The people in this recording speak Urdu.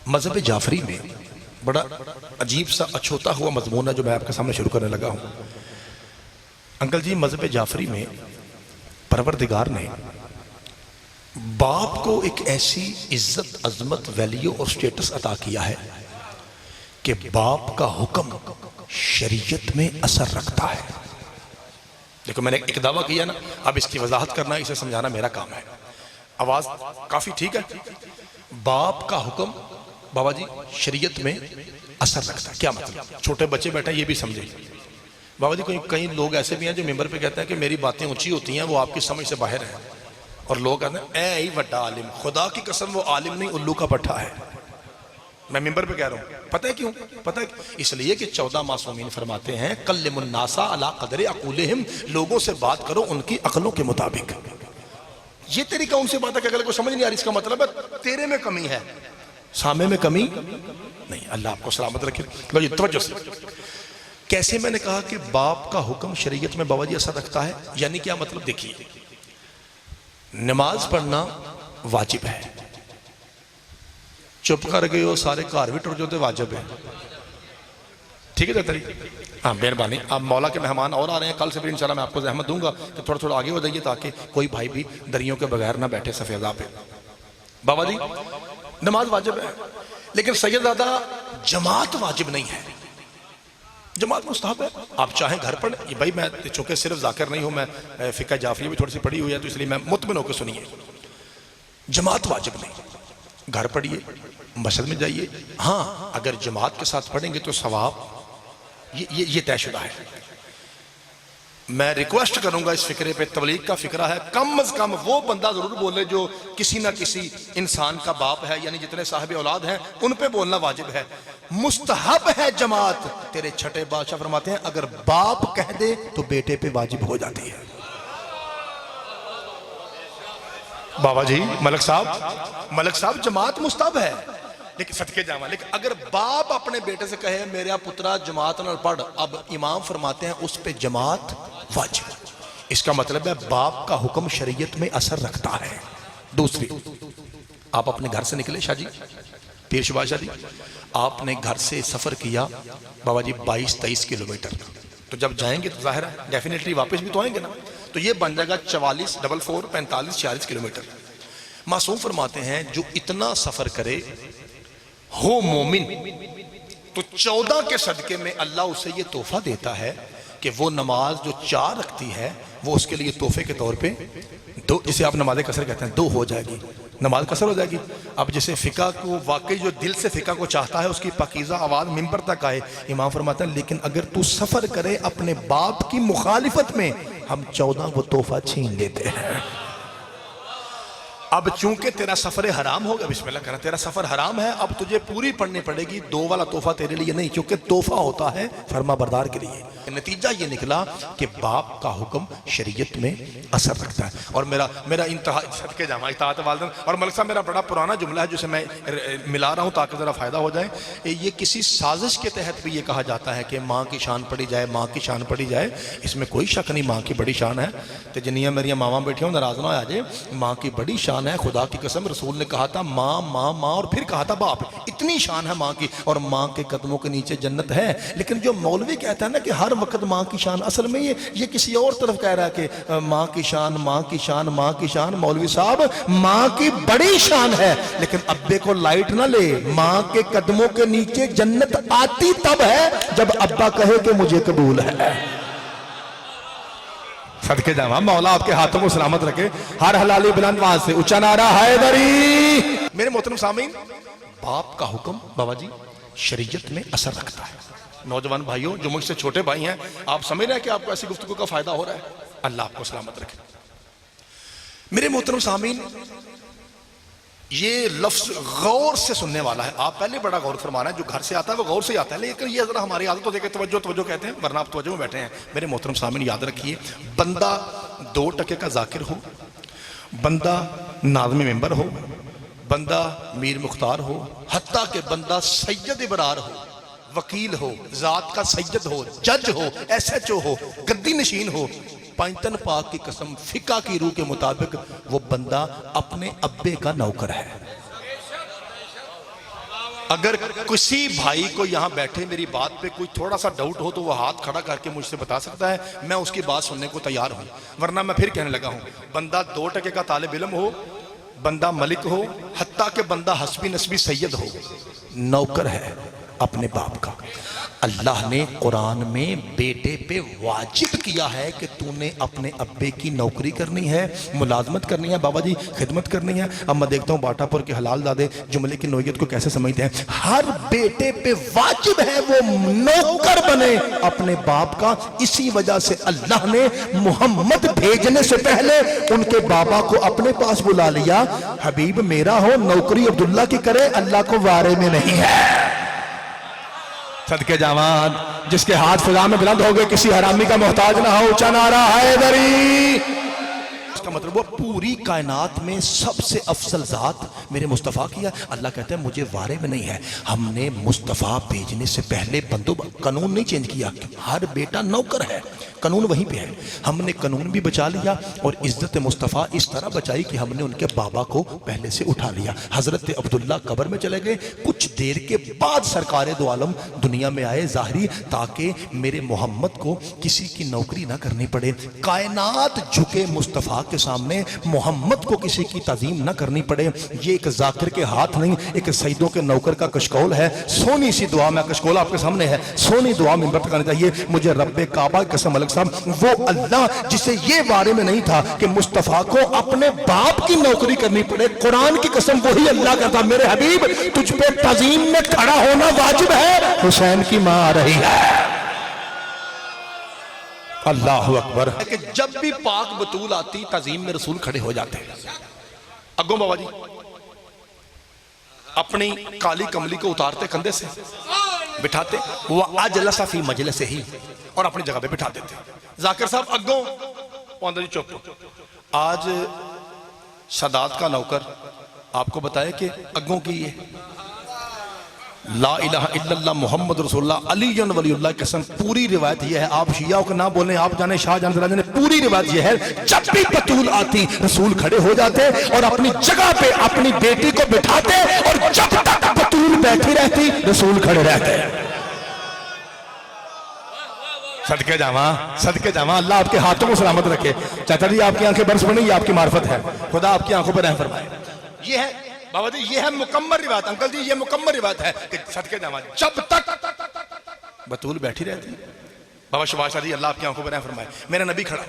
مذہب جعفری میں بڑا عجیب سا اچھوتا ہوا مضمون ہے جو میں آپ کے سامنے شروع کرنے لگا ہوں۔ انکل جی، مذہب جعفری میں پروردگار نے باپ کو ایک ایسی عزت، عظمت، ویلیو اور سٹیٹس عطا کیا ہے کہ باپ کا حکم شریعت میں اثر رکھتا ہے۔ دیکھو، میں نے ایک دعویٰ کیا نا، اب اس کی وضاحت کرنا، اسے سمجھانا میرا کام ہے۔ آواز کافی ٹھیک ہے؟ باپ کا حکم بابا جی شریعت میں اثر رکھتا ہے، کیا مطلب؟ چھوٹے بچے بیٹھے یہ بھی سمجھے بابا جی۔ کئی لوگ ایسے بھی ہیں جو ممبر پہ کہتے ہیں کہ میری باتیں اونچی ہوتی ہیں، وہ آپ کی سمجھ سے باہر ہیں، اور لوگ کہتے ہیں اے ای وڈا عالم، خدا کی قسم وہ عالم نہیں، الو کا پٹھا ہے۔ میں ممبر پہ کہہ رہا ہوں، پتہ ہے کیوں؟ پتہ ہے اس لیے کہ 14 معصومین فرماتے ہیں کلم الناس علی قدر عقولہم، لوگوں سے بات کرو ان کی عقلوں کے مطابق۔ یہ تیری کون سی بات ہے کہ اگر کوئی سمجھ نہیں آ رہی، اس کا مطلب ہے تیرے میں کمی ہے، سامنے میں کمی نہیں۔ اللہ آپ کو سلامت رکھے۔ لو جی توجہ سے، کیسے میں نے کہا کہ باپ کا حکم شریعت میں بابا جی اثر رکھتا ہے؟ یعنی کیا مطلب؟ دیکھیے، نماز پڑھنا واجب ہے، چپ کر گئے ہو سارے گھر بھی ٹر جو تو واجب ہے، ٹھیک ہے تری؟ ہاں مہربانی، آپ مولا کے مہمان اور آ رہے ہیں، کل سے پھر انشاءاللہ میں آپ کو زحمت دوں گا کہ تھوڑا تھوڑا آگے ہو جائیے تاکہ کوئی بھائی بھی دریوں کے بغیر نہ بیٹھے سفیدہ پہ۔ بابا جی نماز واجب ہے، لیکن سیدزادہ جماعت واجب نہیں ہے، جماعت مستحب ہے، آپ چاہیں گھر پڑھیں۔ بھائی میں چونکہ صرف ذاکر نہیں ہوں، میں فقہ جعفری بھی تھوڑی سی پڑھی ہوئی ہے، تو اس لیے میں مطمئن ہو کے سنیے، جماعت واجب نہیں، گھر پڑھیے، مسجد میں جائیے۔ ہاں اگر جماعت کے ساتھ پڑھیں گے تو ثواب یہ طے شدہ ہے۔ میں ریکویسٹ کروں گا، اس فکرے پہ تبلیغ کا فکرہ ہے، کم از کم وہ بندہ ضرور بولے جو کسی نہ کسی انسان کا باپ ہے، یعنی جتنے صاحب اولاد ہیں ان پہ بولنا واجب ہے، مستحب ہے جماعت۔ تیرے چھٹے بادشاہ فرماتے ہیں اگر باپ کہہ دے تو بیٹے پہ واجب ہو جاتی ہے۔ بابا جی ملک صاحب جماعت مستحب ہے، لیکن صدقے جاواں، لیکن اگر باپ اپنے بیٹے سے کہے میرا پترا جماعت نہ پڑھ، اب امام فرماتے ہیں اس پہ جماعت واجب۔ اس کا مطلب ہے باپ کا حکم شریعت میں اثر رکھتا ہے۔ دوسری، آپ اپنے گھر سے نکلے شاہ جی، پیر شباز شاہ جی، آپ نے گھر سے سفر کیا بابا جی 22-23 کلومیٹر، تو جب جائیں گے تو ظاہر ہے ڈیفینیٹلی واپس بھی تو آئیں گے نا، تو یہ بن جائے گا 44 44 45 46 کلومیٹر۔ معصوم فرماتے ہیں جو اتنا سفر کرے ہو مومن تو 14 کے صدقے میں اللہ اسے یہ تحفہ دیتا ہے کہ وہ نماز جو 4 رکھتی ہے وہ اس کے لیے تحفے کے طور پہ 2، اسے آپ نماز قصر کہتے ہیں، 2 ہو جائے گی، نماز قصر ہو جائے گی۔ اب جسے فقہ کو واقعی جو دل سے فقہ کو چاہتا ہے اس کی پاکیزہ آواز ممبر تک آئے، امام فرماتا ہے لیکن اگر تو سفر کرے اپنے باپ کی مخالفت میں، ہم 14 وہ تحفہ چھین لیتے ہیں۔ اب چونکہ تیرا سفر حرام ہوگا، بسم اللہ کہنا، تیرا سفر حرام ہے، اب تجھے پوری پڑھنی پڑے گی، 2 والا تحفہ تیرے لیے نہیں، کیونکہ تحفہ ہوتا ہے فرما بردار کے لیے۔ نتیجہ یہ نکلا کہ باپ کا حکم شریعت میں اثر رکھتا ہے۔ اور میرا انتہا صدقے جاواں اطاعت والدین، اور ملک صاحب میرا بڑا پرانا جملہ ہے جسے میں ملا رہا ہوں تاکہ ذرا فائدہ ہو جائے، یہ کسی سازش کے تحت بھی یہ کہا جاتا ہے کہ ماں کی شان پڑھی جائے، ماں کی شان پڑھی جائے، اس میں کوئی شک نہیں، ماں کی بڑی شان ہے۔ تو جنیاں میری ماما بیٹھی ہوں ناراض نہ آ جائے، ماں کی بڑی شان ہے، خدا کی قسم رسول نے کہا تھا ماں ماں ماں، اور پھر کہا تھا باپ، اتنی شان ہے ماں کی، اور ماں کے قدموں کے نیچے جنت ہے۔ لیکن جو مولوی کہتا ہے نا کہ ہر وقت ماں کی شان، اصل میں یہ کسی اور طرف کہہ رہا ہے کہ ماں کی شان ماں کی شان ماں کی شان۔ مولوی صاحب ماں کی بڑی شان ہے، لیکن ابے کو لائٹ نہ لے، ماں کے قدموں کے نیچے جنت آتی تب ہے جب ابا کہے کہ مجھے قبول ہے۔ صدقے جاواں، مولا آپ کے ہاتھوں کو سلامت رکھے، ہر حلالی بلند وہاں سے اونچا نعرہ حیدری۔ میرے محترم سامعین، باپ کا حکم بابا جی شریعت میں اثر رکھتا ہے۔ نوجوان بھائیوں جو مجھ سے چھوٹے بھائی ہیں، آپ سمجھ رہے ہیں کہ آپ کو ایسی گفتگو کا فائدہ ہو رہا ہے؟ اللہ آپ کو سلامت رکھے۔ میرے محترم سامعین، یہ لفظ غور سے سننے والا ہے، آپ پہلے بڑا غور فرمانا ہے، جو گھر سے آتا ہے وہ غور سے آتا ہے، لیکن یہ ذرا ہماری عادت ہوتی ہے کہ توجہ کہتے ہیں، ورنہ آپ توجہ میں بیٹھے ہیں۔ میرے محترم سامعین یاد رکھیے، بندہ 2 ٹکے کا ذاکر ہو، بندہ ناظم ممبر ہو، بندہ میر مختار ہو، حتیٰ کہ بندہ سید ابرار ہو، وکیل ہو، ذات کا سید ہو، جج ہو، ایس ایچ او ہو، گدی نشین ہو، پائنتن پاک کی قسم فقہ کی روح کے مطابق وہ بندہ اپنے ابے کا نوکر ہے۔ اگر کسی بھائی کو یہاں بیٹھے میری بات پہ کوئی تھوڑا سا ڈاؤٹ ہو تو وہ ہاتھ کھڑا کر کے مجھ سے بتا سکتا ہے، میں اس کی بات سننے کو تیار ہوں. ورنہ میں پھر کہنے لگا ہوں، بندہ 2% کا طالب علم ہو، بندہ ملک ہو، حتیٰ کہ بندہ حسبی نسبی سید ہو، نوکر ہے اپنے باپ کا. اللہ نے قرآن میں بیٹے پہ واجب کیا ہے کہ تو نے اپنے ابے کی نوکری کرنی ہے، ملازمت کرنی ہے، بابا جی خدمت کرنی ہے. اب میں دیکھتا ہوں باٹا پور کے حلال دادے جملے کی نوعیت کو کیسے سمجھتے ہیں. ہر بیٹے پہ واجب ہے وہ نوکر بنے اپنے باپ کا. اسی وجہ سے اللہ نے محمد بھیجنے سے پہلے ان کے بابا کو اپنے پاس بلا لیا. حبیب میرا ہو، نوکری عبداللہ کی کرے، اللہ کو وارے میں نہیں ہے. صدقے جوان جس کے ہاتھ فضا میں بلند ہو گئے، کسی حرامی کا محتاج نہ ہو. اونچا نعرہ حیدری. اس کا مطلب وہ پوری کائنات میں سب سے افضل ذات میرے مصطفیٰ کیا. اللہ کہتا ہے مجھے وارے میں نہیں ہے. ہم نے مصطفیٰ بھیجنے سے پہلے قانون نہیں چینج کیا. ہر بیٹا نوکر ہے، قانون وہیں پہ ہے. ہم نے قانون بھی بچا لیا اور عزت مصطفیٰ اس طرح بچائی کہ ہم نے ان کے بابا کو پہلے سے اٹھا لیا. حضرت عبداللہ قبر میں چلے گئے، کچھ دیر کے بعد سرکار دو عالم دنیا میں آئے ظاہری، تاکہ میرے محمد کو کسی کی نوکری نہ کرنی پڑے. کائنات جھکے مصطفیٰ کے سامنے، محمد کو کسی کی تعظیم نہ کرنی پڑے. یہ ایک ذاکر کے ہاتھ نہیں، ایک سیدوں کے نوکر کا کشکول ہے. سونی سی دعا، میں کشکول آپ کے سامنے ہے، سونی دعا منبر پہ کرنی چاہیے. مجھے رب کعبہ کی قسم ملک صاحب، وہ اللہ جسے یہ بارے میں نہیں تھا کہ مصطفیٰ کو اپنے باپ کی نوکری کرنی پڑے، قرآن کی قسم وہی اللہ کہتا میرے حبیب تجھ پہ تعظیم میں کھڑا ہونا واجب ہے. حسین کی ماں آ رہی ہے. اللہ اکبر. کہ جب بھی پاک بطول آتی تعظیم میں رسول کھڑے ہو جاتے. اگوں بابا جی اپنی کالی کملی کو اتارتے کندھے سے بٹھاتے، وہ اجلس فی مجلس ہی، اور اپنی جگہ پہ بٹھا دیتے. ذاکر صاحب اگوں پوندری چوپ. آج سادات کا نوکر آپ کو بتائے کہ اگوں کی یہ لا الہ الا اللہ محمد رسول اللہ علی ولی اللہ کی قسم. پوری روایت یہ ہے، آپ شیعہ کو نہ بولیں، آپ جانے شاہ جان جانے، پوری روایت یہ ہے جب بھی بطول آتی رسول کھڑے ہو جاتے اور اپنی جگہ پہ اپنی بیٹی کو بٹھاتے، اور جب تک بطول بیٹھی رہتی رسول کھڑے رہتے. صدقے جاواں، صدقے جاواں. اللہ آپ کے ہاتھوں کو سلامت رکھے. چاچا جی آپ کی آنکھیں برس پڑیں، یہ آپ کی معرفت ہے، خدا آپ کی آنکھوں پر رحم فرمائے. یہ ہے بابا جی، یہ ہے مکمل روایت. انکل جی یہ مکمل روایت ہے کہ صدقے جاواں جب تک بطول بیٹھی رہتی. بابا شباش علی اللہ آپ کی آنکھوں پر رحم فرمائے. میرا نبی کھڑا